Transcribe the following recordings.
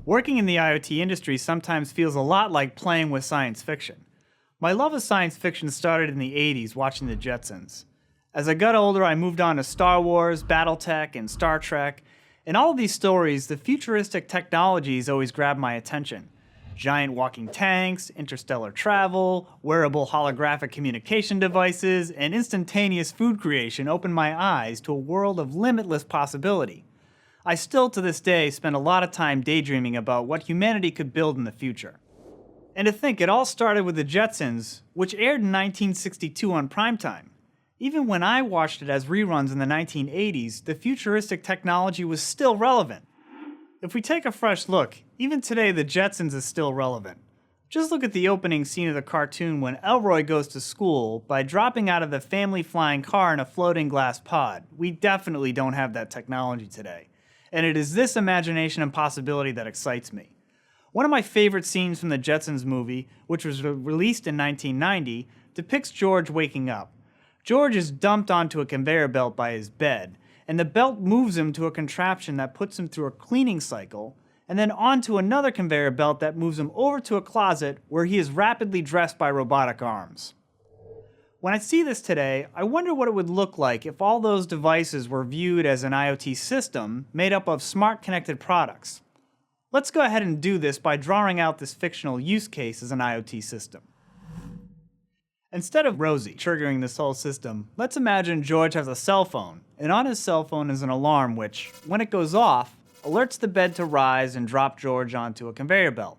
Working in the IoT industry sometimes feels a lot like playing with science fiction. My love of science fiction started in the 80s watching the Jetsons. As I got older, I moved on to Star Wars, Battletech, and Star Trek. In all of these stories, the futuristic technologies always grabbed my attention. Giant walking tanks, interstellar travel, wearable holographic communication devices, and instantaneous food creation opened my eyes to a world of limitless possibility. I still to this day spend a lot of time daydreaming about what humanity could build in the future. And to think it all started with the Jetsons, which aired in 1962 on primetime. Even when I watched it as reruns in the 1980s, the futuristic technology was still relevant. If we take a fresh look, even today the Jetsons is still relevant. Just look at the opening scene of the cartoon when Elroy goes to school by dropping out of the family flying car in a floating glass pod. We definitely don't have that technology today. And it is this imagination and possibility that excites me. One of my favorite scenes from the Jetsons movie, which was released in 1990, depicts George waking up. George is dumped onto a conveyor belt by his bed, and the belt moves him to a contraption that puts him through a cleaning cycle, and then onto another conveyor belt that moves him over to a closet where he is rapidly dressed by robotic arms. When I see this today, I wonder what it would look like if all those devices were viewed as an IoT system made up of smart connected products. Let's go ahead and do this by drawing out this fictional use case as an IoT system. Instead of Rosie triggering this whole system, let's imagine George has a cell phone, and on his cell phone is an alarm which, when it goes off, alerts the bed to rise and drop George onto a conveyor belt.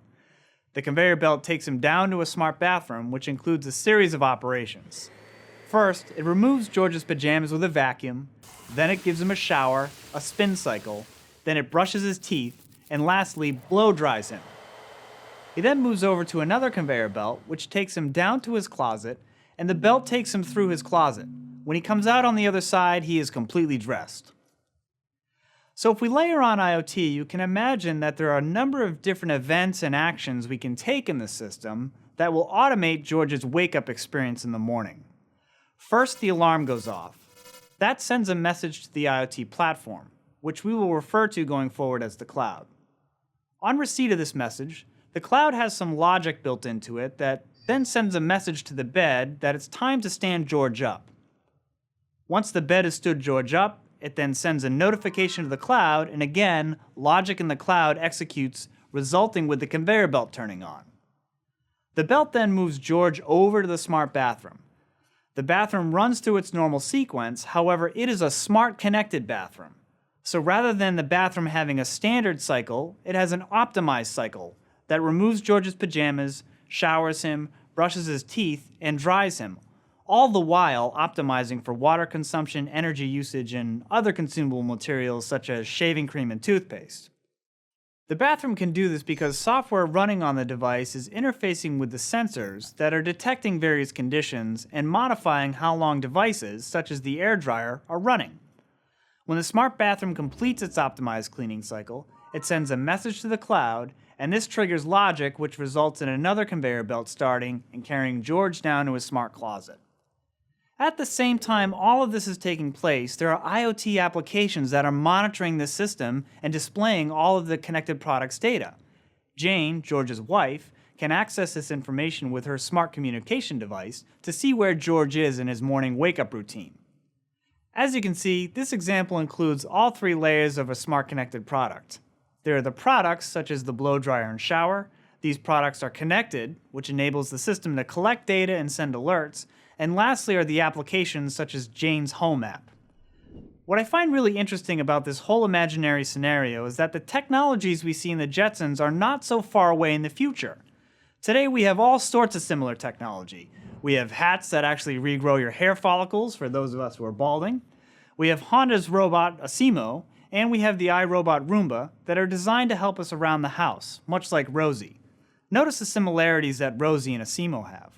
The conveyor belt takes him down to a smart bathroom, which includes a series of operations. First, it removes George's pajamas with a vacuum, then it gives him a shower, a spin cycle, then it brushes his teeth, and lastly, blow dries him. He then moves over to another conveyor belt, which takes him down to his closet, and the belt takes him through his closet. When he comes out on the other side, he is completely dressed. So if we layer on IoT, you can imagine that there are a number of different events and actions we can take in the system that will automate George's wake-up experience in the morning. First, the alarm goes off. That sends a message to the IoT platform, which we will refer to going forward as the cloud. On receipt of this message, the cloud has some logic built into it that then sends a message to the bed that it's time to stand George up. Once the bed has stood George up, it then sends a notification to the cloud, and again, logic in the cloud executes, resulting with the conveyor belt turning on. The belt then moves George over to the smart bathroom. The bathroom runs through its normal sequence, however, it is a smart connected bathroom. So rather than the bathroom having a standard cycle, it has an optimized cycle that removes George's pajamas, showers him, brushes his teeth, and dries him, all the while optimizing for water consumption, energy usage, and other consumable materials such as shaving cream and toothpaste. The bathroom can do this because software running on the device is interfacing with the sensors that are detecting various conditions and modifying how long devices, such as the air dryer, are running. When the smart bathroom completes its optimized cleaning cycle, it sends a message to the cloud, and this triggers logic which results in another conveyor belt starting and carrying George down to his smart closet. At the same time all of this is taking place, there are IoT applications that are monitoring this system and displaying all of the connected products data. Jane, George's wife, can access this information with her smart communication device to see where George is in his morning wake-up routine. As you can see, this example includes all three layers of a smart connected product. There are the products such as the blow dryer and shower. These products are connected, which enables the system to collect data and send alerts. And lastly are the applications such as Jane's Home app. What I find really interesting about this whole imaginary scenario is that the technologies we see in the Jetsons are not so far away in the future. Today we have all sorts of similar technology. We have hats that actually regrow your hair follicles for those of us who are balding. We have Honda's robot Asimo, and we have the iRobot Roomba that are designed to help us around the house, much like Rosie. Notice the similarities that Rosie and Asimo have.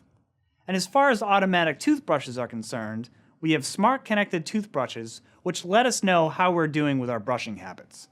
And as far as automatic toothbrushes are concerned, we have smart connected toothbrushes which let us know how we're doing with our brushing habits.